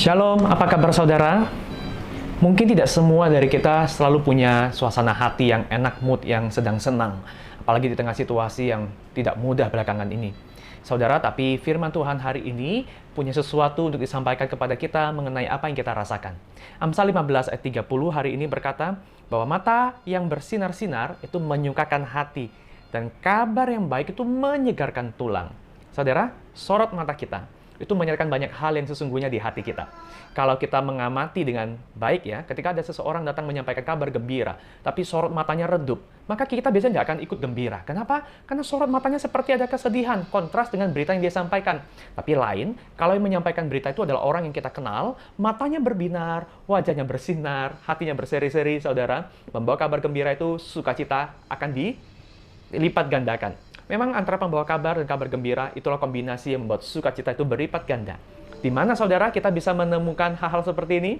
Shalom, apa kabar saudara? Mungkin tidak semua dari kita selalu punya suasana hati yang enak, mood yang sedang senang. Apalagi di tengah situasi yang tidak mudah belakangan ini. Saudara, tapi firman Tuhan hari ini punya sesuatu untuk disampaikan kepada kita mengenai apa yang kita rasakan. Amsal 15 ayat 30 hari ini berkata bahwa mata yang bersinar-sinar itu menyukakan hati. Dan kabar yang baik itu menyegarkan tulang. Saudara, sorot mata kita itu menyatakan banyak hal yang sesungguhnya di hati kita. Kalau kita mengamati dengan baik ya, ketika ada seseorang datang menyampaikan kabar gembira, tapi sorot matanya redup, maka kita biasanya nggak akan ikut gembira. Kenapa? Karena sorot matanya seperti ada kesedihan, kontras dengan berita yang dia sampaikan. Tapi lain, kalau yang menyampaikan berita itu adalah orang yang kita kenal, matanya berbinar, wajahnya bersinar, hatinya berseri-seri, saudara, membawa kabar gembira itu sukacita akan dilipat gandakan. Memang antara pembawa kabar dan kabar gembira, itulah kombinasi yang membuat sukacita itu berlipat ganda. Di mana saudara kita bisa menemukan hal-hal seperti ini?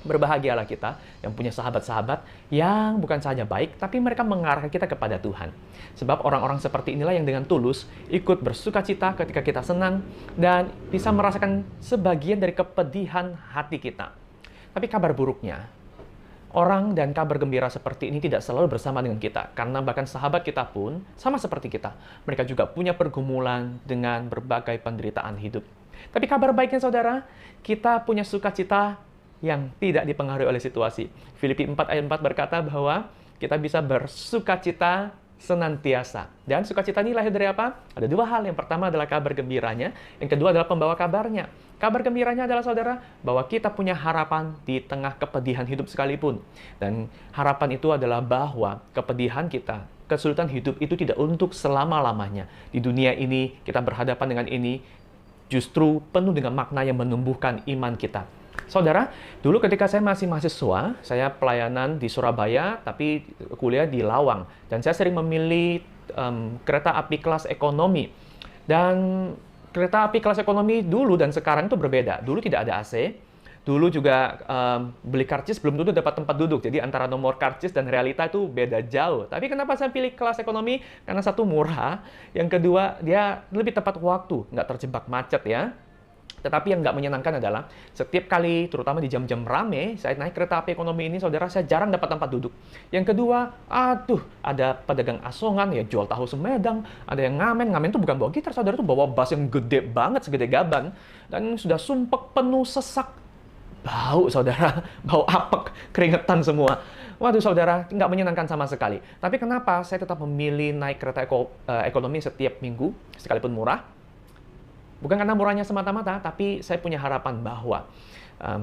Berbahagialah kita yang punya sahabat-sahabat yang bukan saja baik, tapi mereka mengarahkan kita kepada Tuhan. Sebab orang-orang seperti inilah yang dengan tulus ikut bersukacita ketika kita senang dan bisa merasakan sebagian dari kepedihan hati kita. Tapi kabar buruknya, orang dan kabar gembira seperti ini tidak selalu bersama dengan kita. Karena bahkan sahabat kita pun sama seperti kita. Mereka juga punya pergumulan dengan berbagai penderitaan hidup. Tapi kabar baiknya saudara, kita punya sukacita yang tidak dipengaruhi oleh situasi. Filipi 4 ayat 4 berkata bahwa kita bisa bersukacita senantiasa. Dan sukacita ini lahir dari apa? Ada dua hal. Yang pertama adalah kabar gembiranya. Yang kedua adalah pembawa kabarnya. Kabar gembiranya adalah saudara, bahwa kita punya harapan di tengah kepedihan hidup sekalipun. Dan harapan itu adalah bahwa kepedihan kita, kesulitan hidup itu tidak untuk selama-lamanya. Di dunia ini, kita berhadapan dengan ini, justru penuh dengan makna yang menumbuhkan iman kita. Saudara, dulu ketika saya masih mahasiswa, saya pelayanan di Surabaya, tapi kuliah di Lawang. Dan saya sering memilih kereta api kelas ekonomi. Dan kereta api kelas ekonomi dulu dan sekarang itu berbeda. Dulu tidak ada AC. Dulu juga beli karcis belum tentu dapat tempat duduk. Jadi antara nomor karcis dan realita itu beda jauh. Tapi kenapa saya pilih kelas ekonomi? Karena satu murah. Yang kedua, dia lebih tepat waktu. Nggak terjebak macet ya. Tetapi yang nggak menyenangkan adalah setiap kali, terutama di jam-jam rame, saya naik kereta api ekonomi ini, saudara, saya jarang dapat tempat duduk. Yang kedua, ada pedagang asongan, ya jual tahu Sumedang, ada yang ngamen itu bukan bawa gitar, saudara, itu bawa bass yang gede banget, segede gaban, dan sudah sumpek, penuh, sesak, bau, saudara, bau apek, keringetan semua. Waduh, saudara, nggak menyenangkan sama sekali. Tapi kenapa saya tetap memilih naik kereta ekonomi setiap minggu, sekalipun murah? Bukan karena murahnya semata-mata, tapi saya punya harapan bahwa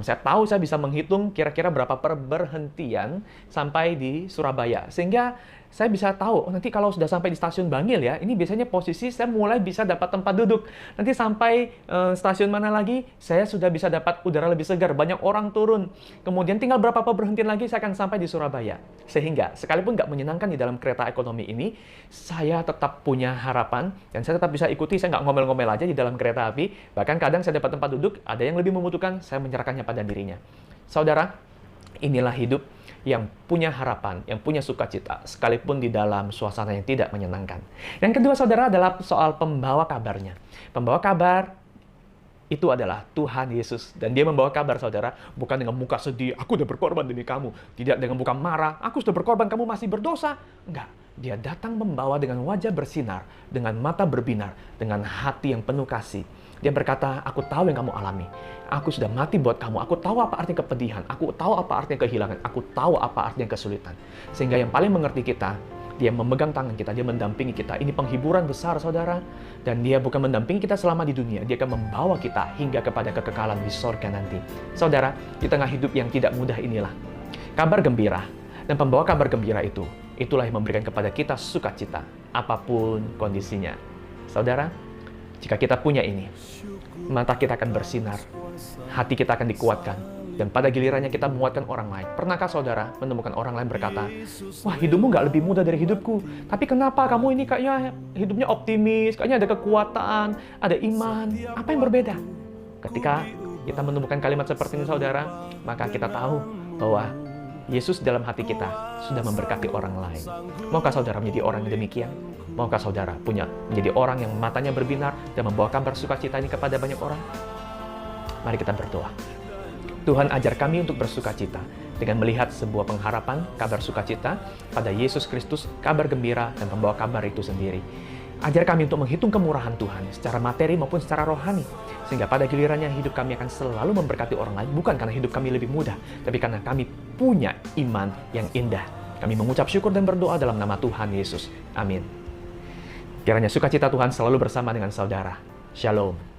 saya tahu saya bisa menghitung kira-kira berapa perberhentian sampai di Surabaya. Sehingga saya bisa tahu, nanti kalau sudah sampai di stasiun Bangil ya, ini biasanya posisi saya mulai bisa dapat tempat duduk. Nanti sampai stasiun mana lagi, saya sudah bisa dapat udara lebih segar, banyak orang turun. Kemudian tinggal berapa perberhentian lagi, saya akan sampai di Surabaya. Sehingga, sekalipun nggak menyenangkan di dalam kereta ekonomi ini, saya tetap punya harapan, dan saya tetap bisa ikuti, saya nggak ngomel-ngomel aja di dalam kereta api. Bahkan kadang saya dapat tempat duduk, ada yang lebih membutuhkan, saya menyerahkannya pada dirinya. Saudara, inilah hidup yang punya harapan, yang punya sukacita, sekalipun di dalam suasana yang tidak menyenangkan. Yang kedua, saudara, adalah soal pembawa kabarnya. Pembawa kabar itu adalah Tuhan Yesus. Dan dia membawa kabar, saudara, bukan dengan muka sedih, aku sudah berkorban demi kamu. Tidak dengan muka marah, aku sudah berkorban, kamu masih berdosa. Enggak. Dia datang membawa dengan wajah bersinar, dengan mata berbinar, dengan hati yang penuh kasih. Dia berkata, aku tahu yang kamu alami. Aku sudah mati buat kamu. Aku tahu apa artinya kepedihan. Aku tahu apa artinya kehilangan. Aku tahu apa artinya kesulitan. Sehingga yang paling mengerti kita, dia memegang tangan kita, dia mendampingi kita. Ini penghiburan besar, saudara. Dan dia bukan mendampingi kita selama di dunia. Dia akan membawa kita hingga kepada kekekalan di sorga nanti. Saudara, di tengah hidup yang tidak mudah inilah, kabar gembira dan pembawa kabar gembira itu, itulah yang memberikan kepada kita sukacita, apapun kondisinya. Saudara, jika kita punya ini, mata kita akan bersinar, hati kita akan dikuatkan, dan pada gilirannya kita menguatkan orang lain. Pernahkah saudara menemukan orang lain berkata, wah, hidupmu nggak lebih mudah dari hidupku, tapi kenapa kamu ini kayaknya hidupnya optimis, kayaknya ada kekuatan, ada iman, apa yang berbeda? Ketika kita menemukan kalimat seperti ini, saudara, maka kita tahu bahwa Yesus dalam hati kita sudah memberkati orang lain. Maukah saudara menjadi orang yang demikian? Maukah saudara menjadi orang yang matanya berbinar dan membawa kabar sukacita ini kepada banyak orang? Mari kita berdoa. Tuhan ajar kami untuk bersukacita dengan melihat sebuah pengharapan, kabar sukacita pada Yesus Kristus, kabar gembira dan pembawa kabar itu sendiri. Ajar kami untuk menghitung kemurahan Tuhan secara materi maupun secara rohani, sehingga pada gilirannya hidup kami akan selalu memberkati orang lain, bukan karena hidup kami lebih mudah, tapi karena kami punya iman yang indah. Kami mengucap syukur dan berdoa dalam nama Tuhan Yesus. Amin. Kiranya sukacita Tuhan selalu bersama dengan saudara. Shalom.